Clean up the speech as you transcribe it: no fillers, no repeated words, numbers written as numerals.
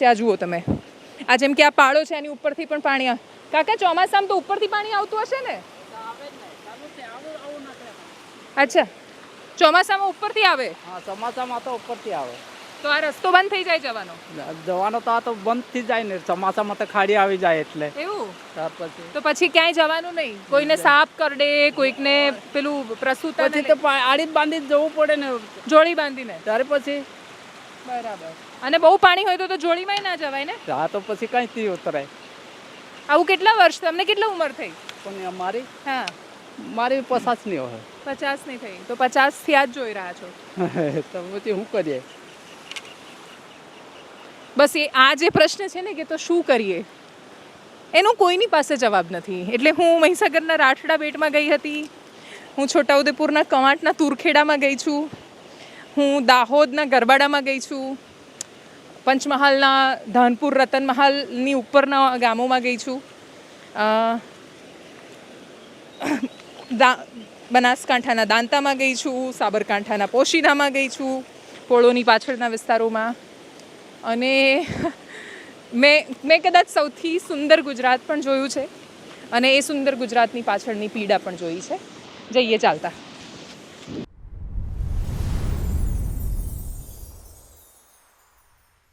છે. આ જુઓ તમે, આ જેમ કે આ પાળો છે એની ઉપરથી પણ પાણી કાકા ચોમાસામાં તો ઉપરથી પાણી આવતું હશે ને? અચ્છા, ચોમાસામાં ઉપરથી આવે? હા, ચોમાસામાં તો ઉપરથી આવે. તો આ રસ્તો બંધ થઈ જાય જવાનો? જવાનો તો આ તો બંધ થઈ જાય ને, ચોમાસામાં તો ખાડી આવી જાય એટલે. એવું? ત્યાર પછી તો પછી ક્યાંય જવાનું નહીં? કોઈને સાપ કરડે, કોઈકને પેલું પ્રસૂતા પછી તો આડી જ બાંધી જવું પડે ને, જોડી બાંધીને. ત્યારે પછી બરાબર. અને બહુ પાણી હોય તો જોડીમાંય ના જવાય ને? આ તો પછી કઈથી ઉતરાય. આવું કેટલા વર્ષ, તમને કેટલી ઉંમર થઈ? પણ અમારી હા, મારી 50 ની હોય. 50 ની થઈ. તો 50 થી આ જ જોઈ રહ્યા છો. તો પછી શું કરીએ? બસ આ જે પ્રશ્ન છે ને કે તો શું કરીએ, એનો કોઈની પાસે જવાબ નથી. એટલે હું મહીસાગરના રાઠડા બેટમાં ગઈ હતી, હું છોટાઉદેપુરના કવાંટના તુરખેડામાં ગઈ છું, હું દાહોદના ગરબાડામાં ગઈ છું, પંચમહાલના ધાનપુર રતનમહાલની ઉપરના ગામોમાં ગઈ છું, બનાસકાંઠાના દાંતામાં ગઈ છું, સાબરકાંઠાના પોશીનામાં ગઈ છું, પોળોની પાછળના વિસ્તારોમાં. અને મેં કદાચ સૌથી સુંદર ગુજરાત પણ જોયું છે, અને એ સુંદર ગુજરાતની પાછળની પીડા પણ જોઈ છે. જઈએ ચાલતા.